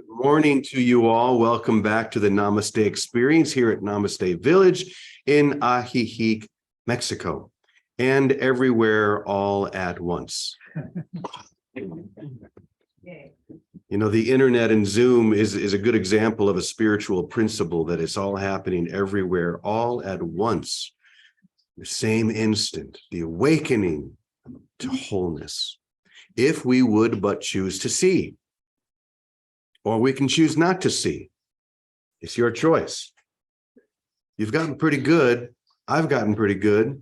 Good morning to you all. Welcome back to the Namaste experience here at Namaste Village in Ajijic, Mexico, and everywhere all at once. You know, the internet and Zoom is a good example of a spiritual principle that it's all happening everywhere, all at once. The same instant, the awakening to wholeness, if we would but choose to see. Or we can choose not to see. It's your choice. You've gotten pretty good. I've gotten pretty good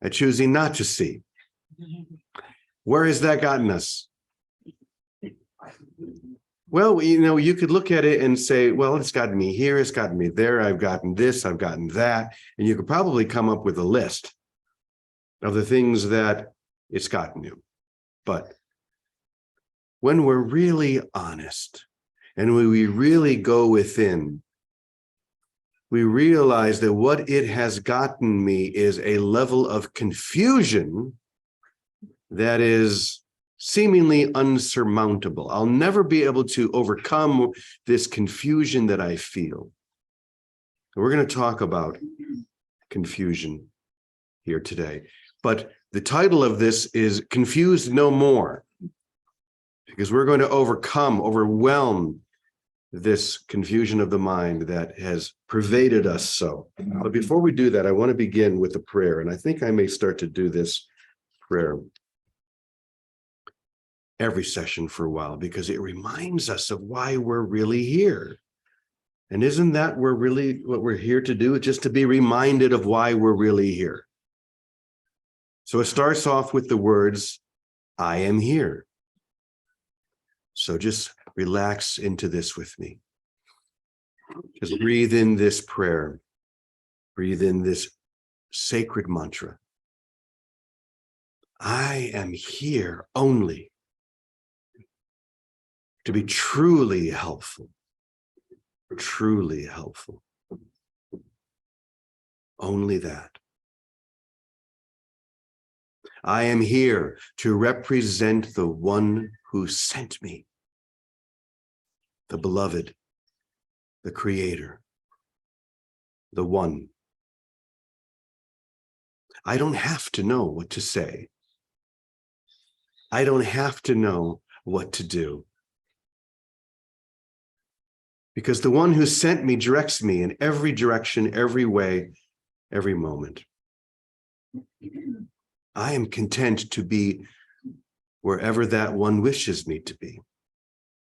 at choosing not to see. Where has that gotten us? Well, you know, you could look at it and say, well, it's gotten me here, it's gotten me there, I've gotten this, I've gotten that. And you could probably come up with a list of the things that it's gotten you. But when we're really honest and when we really go within, we realize that what it has gotten me is a level of confusion that is seemingly unsurmountable. I'll never be able to overcome this confusion that I feel. We're going to talk about confusion here today. But the title of this is Confused No More, because we're going to overwhelm this confusion of the mind that has pervaded us so. But before we do that, I want to begin with a prayer, and I think I may start to do this prayer every session for a while, because it reminds us of why we're really here. And isn't that what we're here to do? Just to be reminded of why we're really here. So it starts off with the words, I am here. So just relax into this with me. Just breathe in this prayer. Breathe in this sacred mantra. I am here only to be truly helpful. Truly helpful. Only that. I am here to represent the one who sent me, the beloved, the creator, the one. I don't have to know what to say. I don't have to know what to do. Because the one who sent me directs me in every direction, every way, every moment. I am content to be wherever that one wishes me to be,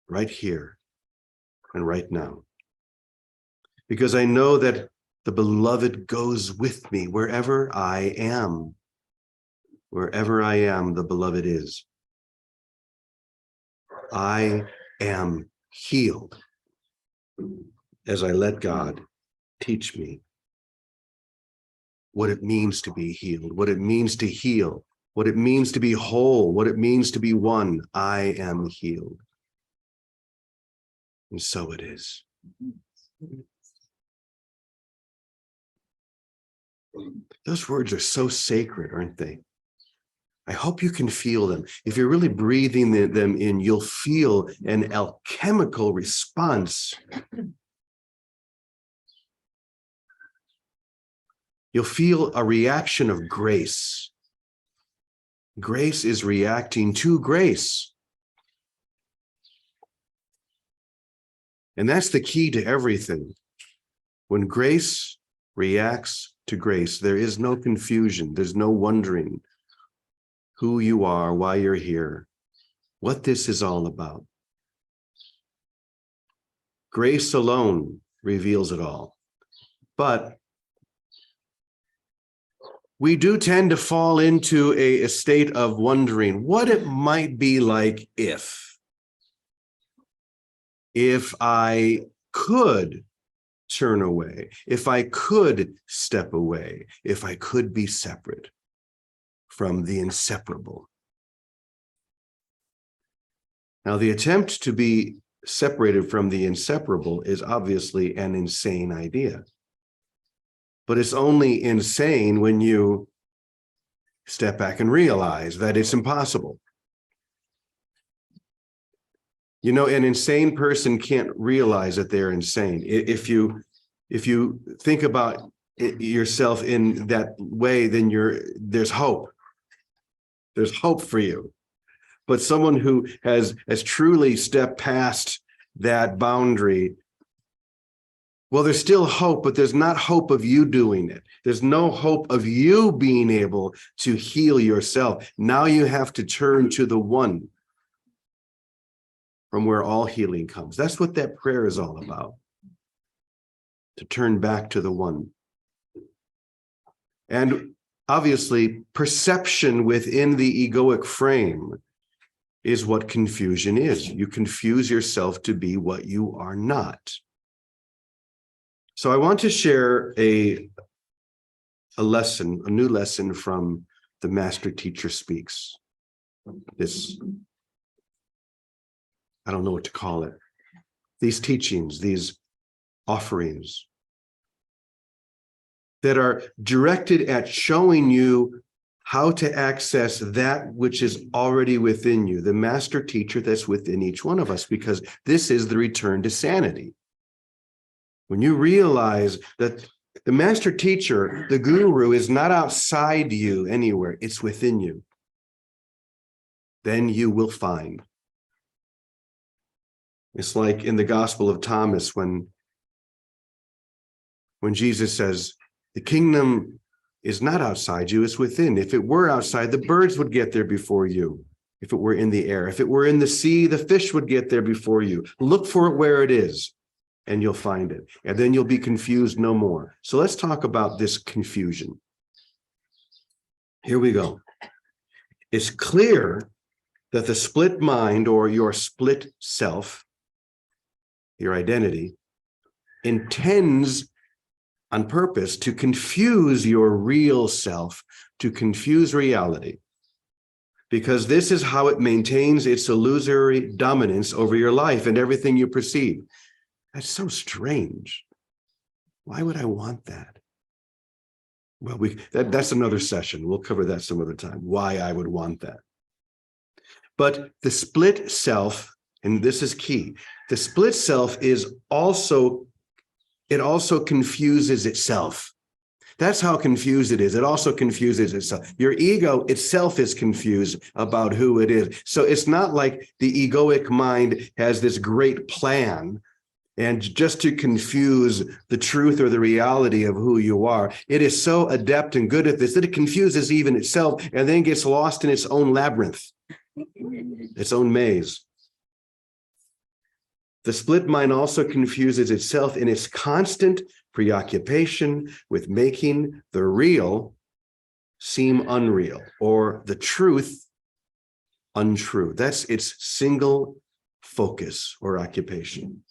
right here and right now. Because I know that the beloved goes with me wherever I am. Wherever I am, the beloved is. I am healed as I let God teach me what it means to be healed, what it means to heal, what it means to be whole, what it means to be one. I am healed. And so it is. Those words are so sacred, aren't they? I hope you can feel them. If you're really breathing them in, you'll feel an alchemical response. You'll feel a reaction of grace. Grace is reacting to grace. And that's the key to everything. When grace reacts to grace, there is no confusion. There's no wondering who you are, why you're here, what this is all about. Grace alone reveals it all. But we do tend to fall into a state of wondering what it might be like if I could turn away, if I could step away, if I could be separate from the inseparable. Now, the attempt to be separated from the inseparable is obviously an insane idea. But it's only insane when you step back and realize that it's impossible. You know, an insane person can't realize that they're insane. If you think about yourself in that way, then there's hope. There's hope for you. But someone who has truly stepped past that boundary, well, there's still hope, but there's not hope of you doing it. There's no hope of you being able to heal yourself. Now you have to turn to the one from where all healing comes. That's what that prayer is all about. To turn back to the one. And obviously, perception within the egoic frame is what confusion is. You confuse yourself to be what you are not. So I want to share a lesson, a new lesson from the Master Teacher Speaks. This, I don't know what to call it. These teachings, these offerings that are directed at showing you how to access that which is already within you, the master teacher that's within each one of us, because this is the return to sanity. When you realize that the master teacher, the guru, is not outside you anywhere, it's within you, then you will find. It's like in the Gospel of Thomas when Jesus says, the kingdom is not outside you, it's within. If it were outside, the birds would get there before you. If it were in the air, if it were in the sea, the fish would get there before you. Look for it where it is, and you'll find it. And then you'll be confused no more. So let's talk about this confusion. Here we go. It's clear that the split mind, or your split self, your identity, intends on purpose to confuse your real self, to confuse reality, because this is how it maintains its illusory dominance over your life and everything you perceive. That's so strange. Why would I want that? Well, that's another session. We'll cover that some other time, why I would want that. But the split self, and this is key, the split self is also, it also confuses itself. That's how confused it is. It also confuses itself. Your ego itself is confused about who it is. So it's not like the egoic mind has this great plan and just to confuse the truth or the reality of who you are. It is so adept and good at this that it confuses even itself and then gets lost in its own labyrinth, its own maze. The split mind also confuses itself in its constant preoccupation with making the real seem unreal, or the truth untrue. That's its single focus or occupation.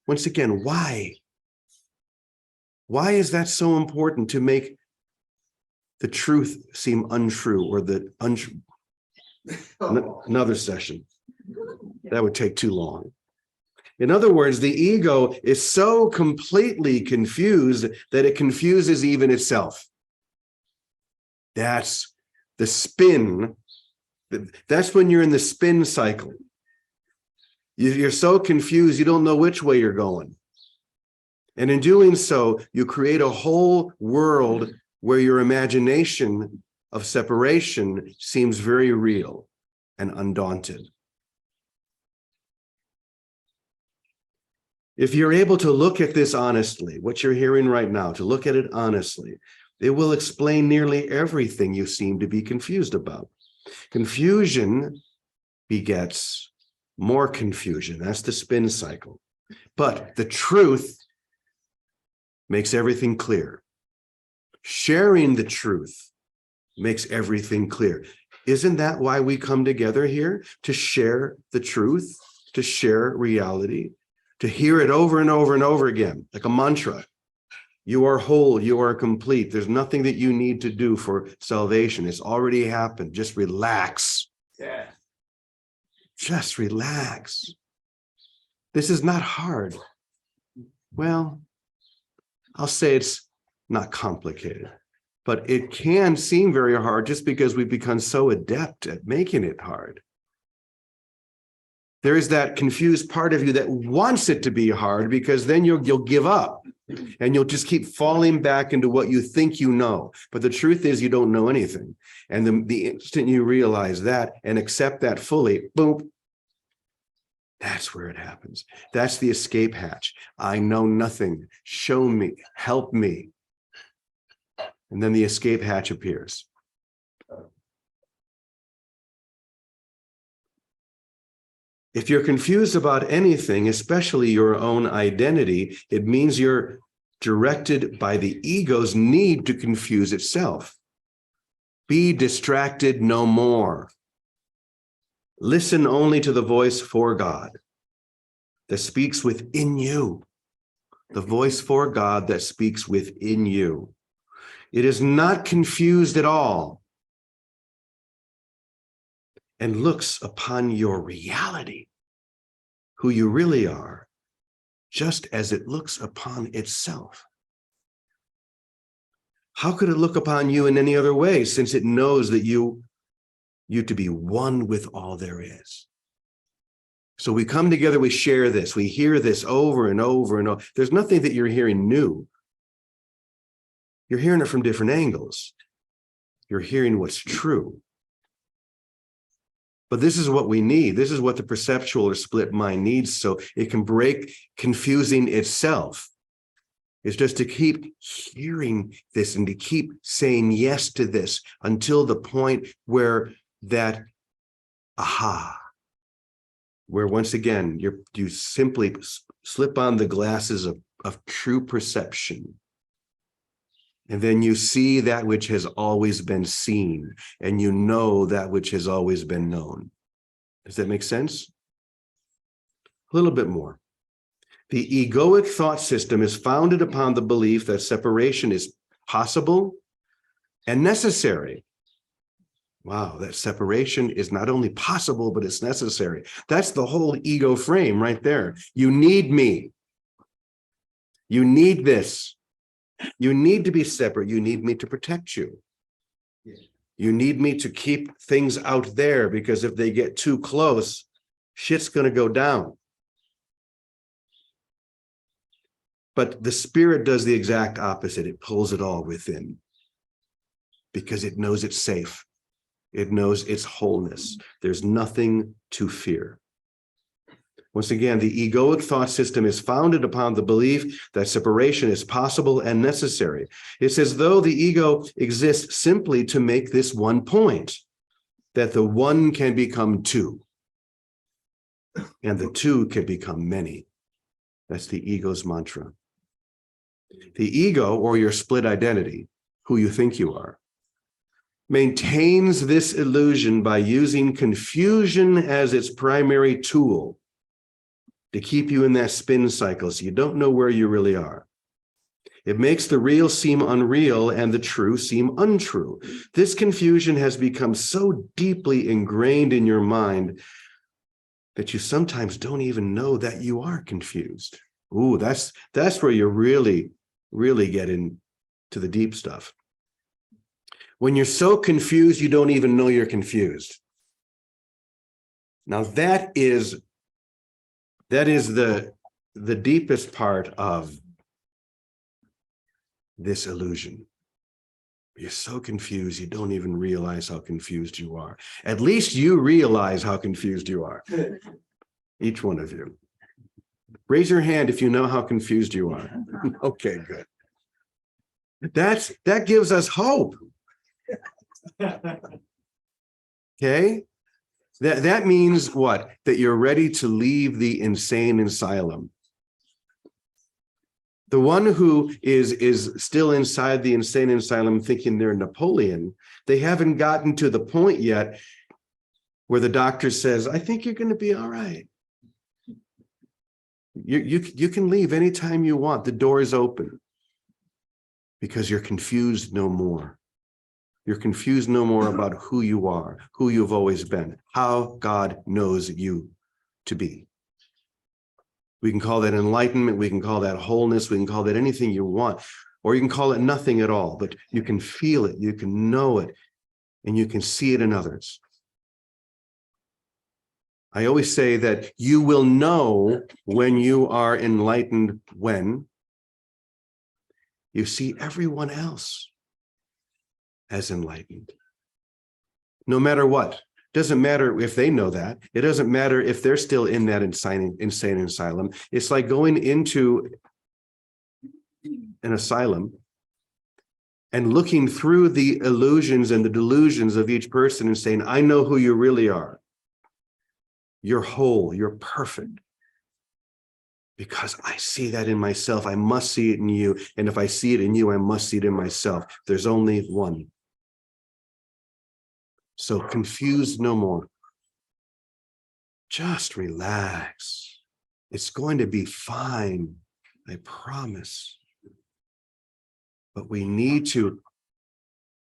Once again, why? Why is that so important, to make the truth seem untrue, or the untrue? Another session. That would take too long. In other words, the ego is so completely confused that it confuses even itself. That's the spin. That's when you're in the spin cycle. You're so confused, you don't know which way you're going. And in doing so, you create a whole world where your imagination of separation seems very real and undaunted. If you're able to look at this honestly, what you're hearing right now, to look at it honestly, it will explain nearly everything you seem to be confused about. Confusion begets more confusion. That's the spin cycle. But the truth makes everything clear. Sharing the truth makes everything clear. Isn't that why we come together here? To share the truth, to share reality, to hear it over and over and over again, like a mantra. You are whole, you are complete. There's nothing that you need to do for salvation. It's already happened. Just relax. Yeah. Just relax. This is not hard. Well, I'll say it's not complicated, but it can seem very hard just because we've become so adept at making it hard. There is that confused part of you that wants it to be hard, because then you'll give up and you'll just keep falling back into what you think you know. But the truth is you don't know anything. And the instant you realize that and accept that fully, boom, that's where it happens. That's the escape hatch. I know nothing. Show me, help me. And then the escape hatch appears. If you're confused about anything, especially your own identity, it means you're directed by the ego's need to confuse itself. Be distracted no more. Listen only to the voice for God that speaks within you. The voice for God that speaks within you. It is not confused at all and looks upon your reality, who you really are, just as it looks upon itself. How could it look upon you in any other way, since it knows that you to be one with all there is? So we come together, we share this, we hear this over and over and over. There's nothing that you're hearing new. You're hearing it from different angles. You're hearing what's true. But this is what we need. This is what the perceptual or split mind needs, so it can break confusing itself. It's just to keep hearing this and to keep saying yes to this until the point where that aha, where once again you simply slip on the glasses of true perception. And then you see that which has always been seen, and you know that which has always been known. Does that make sense? A little bit more. The egoic thought system is founded upon the belief that separation is possible and necessary. Wow, that separation is not only possible, but it's necessary. That's the whole ego frame right there. You need me. You need this. You need to be separate. You need me to protect you. You need me to keep things out there, because if they get too close, shit's going to go down. But the spirit does the exact opposite. It pulls it all within, because it knows it's safe. It knows its wholeness. There's nothing to fear. Once again, the egoic thought system is founded upon the belief that separation is possible and necessary. It's as though the ego exists simply to make this one point, that the one can become two, and the two can become many. That's the ego's mantra. The ego, or your split identity, who you think you are, maintains this illusion by using confusion as its primary tool to keep you in that spin cycle, so you don't know where you really are. It makes the real seem unreal and the true seem untrue. This confusion has become so deeply ingrained in your mind that you sometimes don't even know that you are confused. Ooh, that's where you really get into the deep stuff. When you're so confused, you don't even know you're confused. Now that is the deepest part of this illusion. You're so confused, you don't even realize how confused you are. At least you realize how confused you are. Each one of you. Raise your hand if you know how confused you are. Okay, good. That gives us hope. Okay? That means what? That you're ready to leave the insane asylum. The one who is still inside the insane asylum thinking they're Napoleon, they haven't gotten to the point yet where the doctor says, I think you're going to be all right. You can leave anytime you want. The door is open, because you're confused no more. You're confused no more about who you are, who you've always been, how God knows you to be. We can call that enlightenment. We can call that wholeness. We can call that anything you want, or you can call it nothing at all, but you can feel it, you can know it, and you can see it in others. I always say that you will know when you are enlightened when you see everyone else as enlightened. No matter what. Doesn't matter if they know that. It doesn't matter if they're still in that insane asylum. It's like going into an asylum and looking through the illusions and the delusions of each person and saying, I know who you really are. You're whole, you're perfect. Because I see that in myself, I must see it in you. And if I see it in you, I must see it in myself. There's only one. So confuse no more. Just relax. It's going to be fine, I promise. But we need to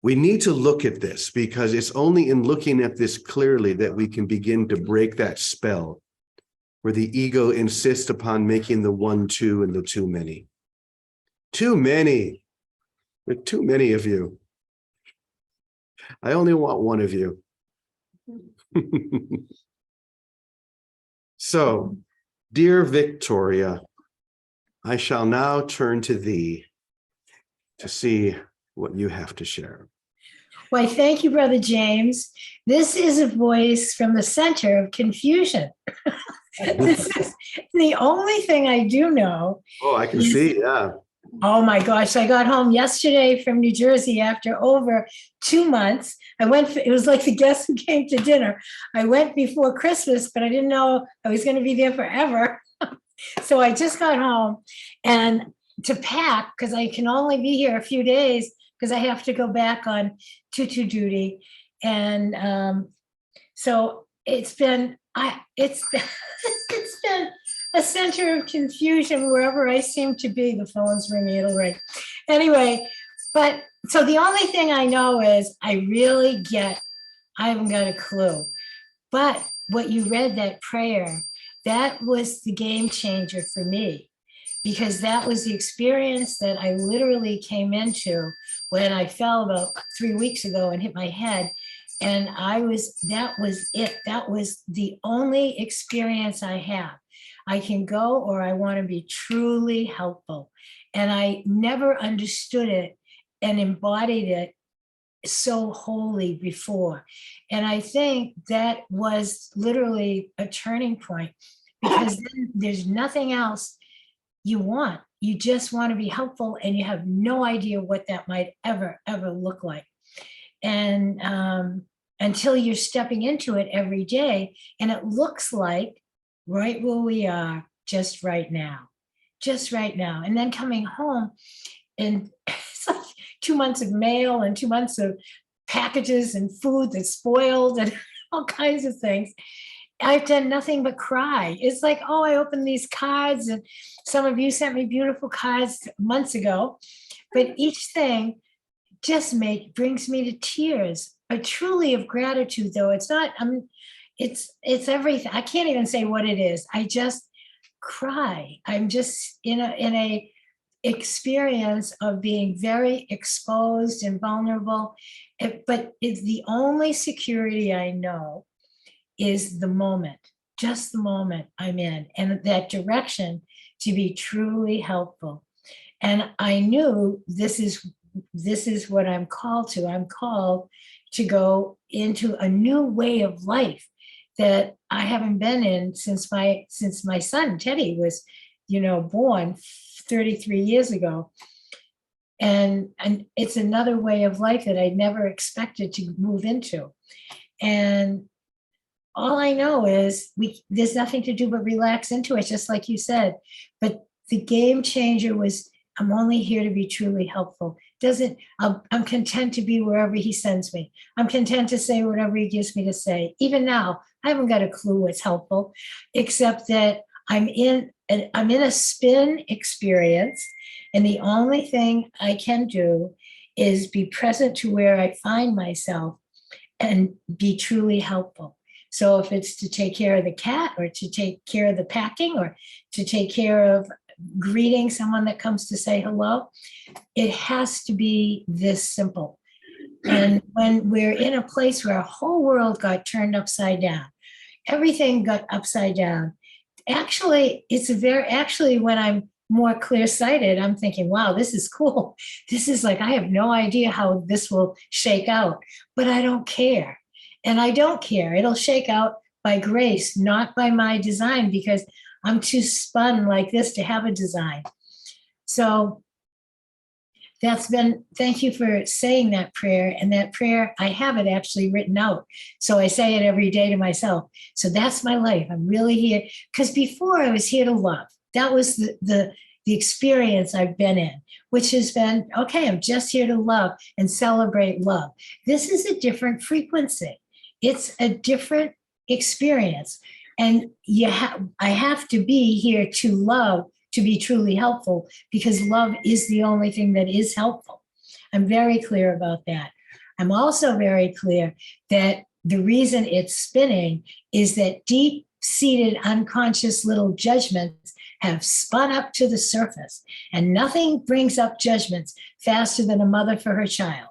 look at this, because it's only in looking at this clearly that we can begin to break that spell where the ego insists upon making the one two and the too many. Too many. There are too many of you. I only want one of you. So, dear Victoria, I shall now turn to thee to see what you have to share. Why, thank you, Brother James. This is a voice from the center of confusion. This is the only thing I do know. Oh, I can see, yeah. Oh my gosh, I got home yesterday from New Jersey after over 2 months. It was like the guest who came to dinner. I went before Christmas, but I didn't know I was going to be there forever. So I just got home and to pack, because I can only be here a few days because I have to go back on tutu duty. And so it's been it's been a center of confusion wherever I seem to be. The phone's ringing, it'll ring. Anyway, but so the only thing I know is I haven't got a clue. But what you read, that prayer, that was the game changer for me, because that was the experience that I literally came into when I fell about 3 weeks ago and hit my head. And that was it. That was the only experience I have. I can go, or I want to be truly helpful. And I never understood it and embodied it so wholly before. And I think that was literally a turning point, because then there's nothing else you want. You just want to be helpful, and you have no idea what that might ever look like. And until you're stepping into it every day, and it looks like right where we are just right now. And then coming home, and it's like 2 months of mail and 2 months of packages and food that's spoiled and all kinds of things. I've done nothing but cry. It's like, oh, I opened these cards, and some of you sent me beautiful cards months ago, but each thing just brings me to tears. Truly of gratitude, though. It's not, it's everything. I can't even say what it is. I just cry. I'm just in a experience of being very exposed and vulnerable. But it's the only security I know is the moment, just the moment I'm in, and that direction to be truly helpful. And I knew this is what I'm called to. I'm called to go into a new way of life that I haven't been in since my son Teddy was, born 33 years ago. And it's another way of life that I never expected to move into. And all I know is there's nothing to do but relax into it, just like you said. But the game changer was, I'm only here to be truly helpful. I'm content to be wherever he sends me. I'm content to say whatever he gives me to say. Even now, I haven't got a clue what's helpful, except that I'm in a spin experience. And the only thing I can do is be present to where I find myself and be truly helpful. So if it's to take care of the cat, or to take care of the packing, or to take care of greeting someone that comes to say hello, it has to be this simple. And when we're in a place where our whole world got turned upside down, everything got upside down. Actually, actually, when I'm more clear-sighted, I'm thinking, wow, this is cool. This is like, I have no idea how this will shake out, but I don't care. And I don't care. It'll shake out by grace, not by my design, because I'm too spun like this to have a design. So thank you for saying that prayer. And that prayer, I have it actually written out. So I say it every day to myself. So that's my life. I'm really here. Because before I was here to love. That was the experience I've been in, which has been, okay, I'm just here to love and celebrate love. This is a different frequency. It's a different experience. And I have to be here to love, to be truly helpful, because love is the only thing that is helpful. I'm very clear about that. I'm also very clear that the reason it's spinning is that deep-seated unconscious little judgments have spun up to the surface, and nothing brings up judgments faster than a mother for her child.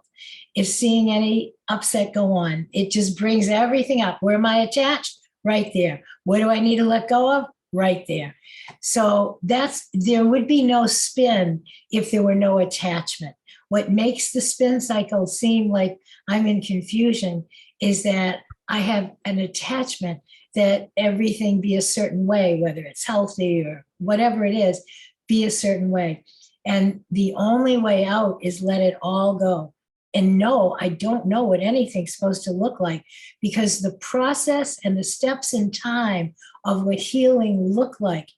If seeing any upset go on, it just brings everything up. Where am I attached? Right there. What do I need to let go of? Right there. So there would be no spin if there were no attachment. What makes the spin cycle seem like I'm in confusion is that I have an attachment that everything be a certain way, whether it's healthy or whatever it is, be a certain way. And the only way out is let it all go. And no, I don't know what anything's supposed to look like, because the process and the steps in time of what healing look like,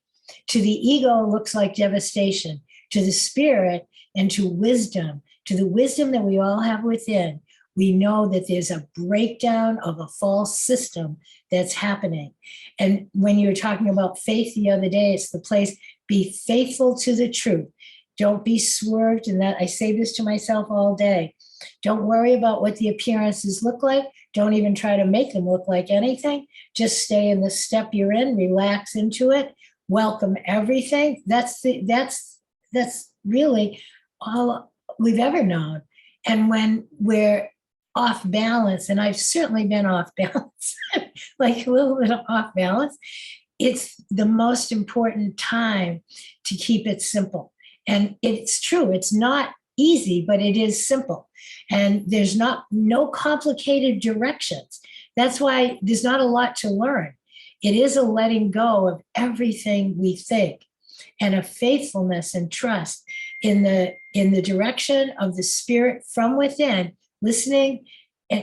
to the ego looks like devastation, to the spirit and to the wisdom that we all have within, we know that there's a breakdown of a false system that's happening. And when you were talking about faith the other day, it's the place, be faithful to the truth. Don't be swerved. And that I say this to myself all day. Don't worry about what the appearances look like. Don't even try to make them look like anything. Just stay in the step you're in, relax into it, welcome everything. That's really all we've ever known. And when we're off balance, and I've certainly been off balance, like a little bit off balance, it's the most important time to keep it simple. And it's true, it's not easy, but it is simple. And there's no complicated directions. That's why there's not a lot to learn. It is a letting go of everything we think, and a faithfulness and trust in the direction of the spirit from within, listening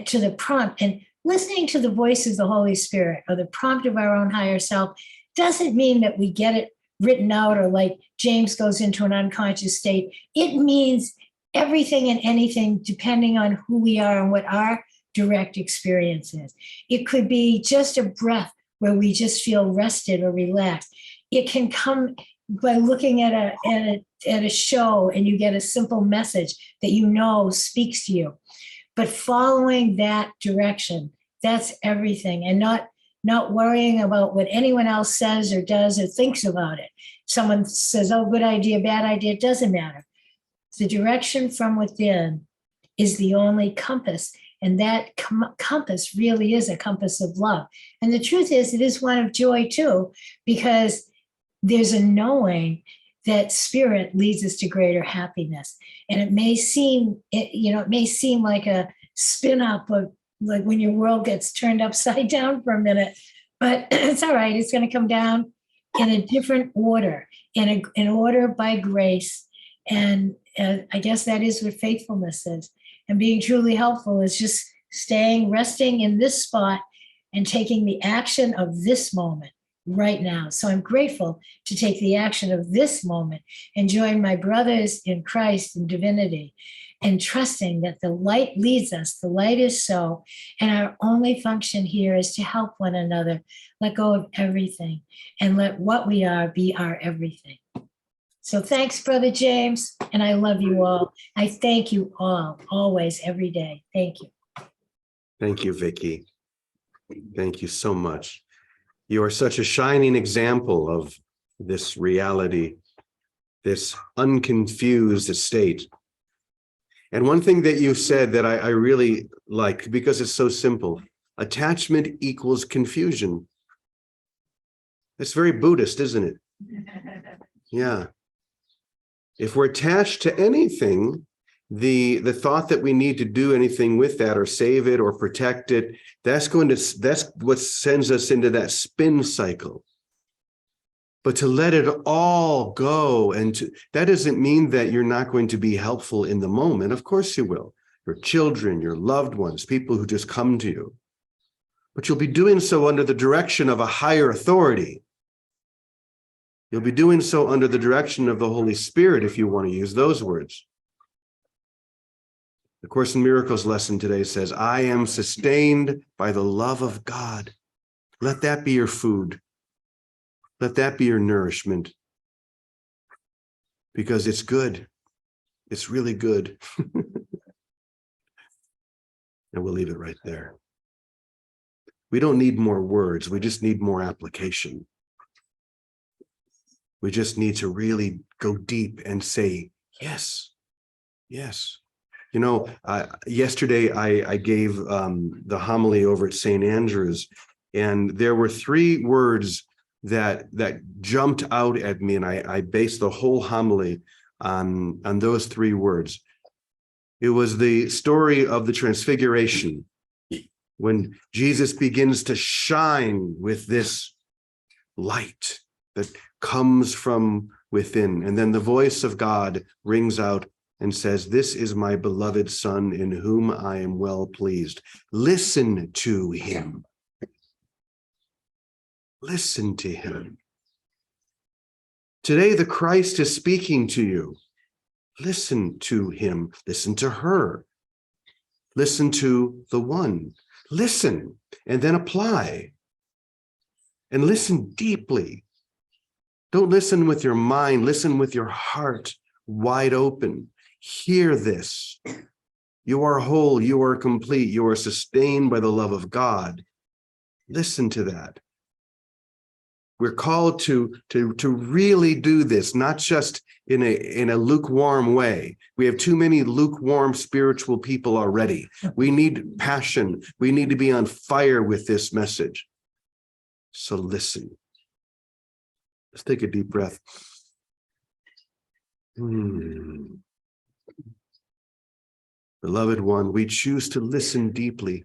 to the prompt and listening to the voice of the Holy Spirit or the prompt of our own higher self. Doesn't mean that we get it written out or like James goes into an unconscious state. It means everything and anything depending on who we are and what our direct experience is. It could be just a breath where we just feel rested or relaxed. It can come by looking at a show and you get a simple message that you know speaks to you. But following that direction, that's everything, and not worrying about what anyone else says or does or thinks about it. Someone says, oh, good idea, bad idea, it doesn't matter. The direction from within is the only compass, and that compass really is a compass of love. And the truth is, it is one of joy too, because there's a knowing that spirit leads us to greater happiness. And it may seem, it may seem like a spin up of like when your world gets turned upside down for a minute, but it's all right. It's going to come down in a different order, in order by grace. And I guess that is what faithfulness is. And being truly helpful is just resting in this spot and taking the action of this moment right now. So I'm grateful to take the action of this moment and join my brothers in Christ and divinity, and trusting that the light leads us. The light is so, and our only function here is to help one another, let go of everything, and let what we are be our everything. So thanks, Brother James, and I love you all. I thank you all, always, every day. Thank you. Thank you, Vicki. Thank you so much. You are such a shining example of this reality, this unconfused state. And one thing that you said that I really like, because it's so simple, attachment equals confusion. It's very Buddhist, isn't it? Yeah. If we're attached to anything, the thought that we need to do anything with that or save it or protect it, that's what sends us into that spin cycle. But to let it all go, that doesn't mean that you're not going to be helpful in the moment. Of course you will. Your children, your loved ones, people who just come to you. But you'll be doing so under the direction of a higher authority. You'll be doing so under the direction of the Holy Spirit, if you want to use those words. The Course in Miracles lesson today says, I am sustained by the love of God. Let that be your food. Let that be your nourishment. Because it's good. It's really good. And we'll leave it right there. We don't need more words. We just need more application. We just need to really go deep and say, yes, yes. You know, yesterday I gave the homily over at St. Andrew's, and there were 3 words that jumped out at me, and I based the whole homily on those 3 words. It was the story of the Transfiguration, when Jesus begins to shine with this light that comes from within, and then the voice of God rings out and says, this is my beloved Son in whom I am well pleased. Listen to him. Listen to him. Today, the Christ is speaking to you. Listen to him. Listen to her. Listen to the one. Listen, and then apply. And listen deeply. Don't listen with your mind. Listen with your heart wide open. Hear this. You are whole. You are complete. You are sustained by the love of God. Listen to that. We're called to really do this, not just in a lukewarm way. We have too many lukewarm spiritual people already. We need passion. We need to be on fire with this message. So listen. Let's take a deep breath. Beloved one, we choose to listen deeply.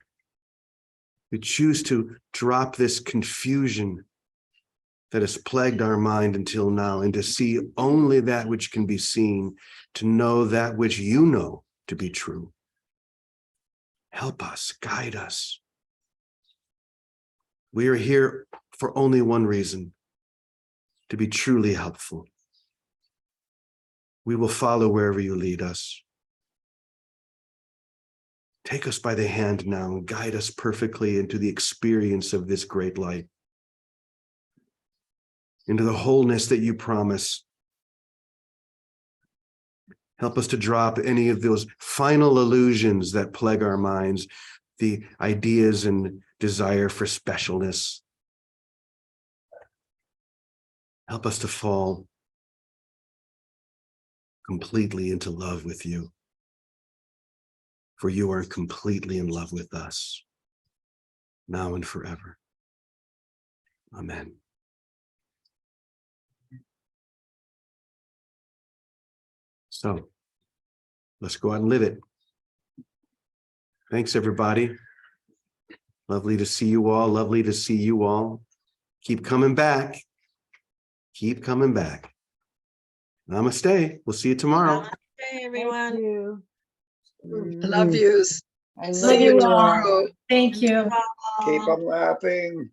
We choose to drop this confusion that has plagued our mind until now, and to see only that which can be seen, to know that which you know to be true. Help us, guide us. We are here for only one reason, to be truly helpful. We will follow wherever you lead us. Take us by the hand now and guide us perfectly into the experience of this great light, into the wholeness that you promise. Help us to drop any of those final illusions that plague our minds, the ideas and desire for specialness. Help us to fall completely into love with you, for you are completely in love with us, now and forever. Amen. So let's go out and live it. Thanks, everybody. Lovely to see you all. Lovely to see you all. Keep coming back. Keep coming back. Namaste. We'll see you tomorrow. Namaste, everyone. Thank you. Love yous. I See you you all. tomorrow. Thank you. Keep on laughing.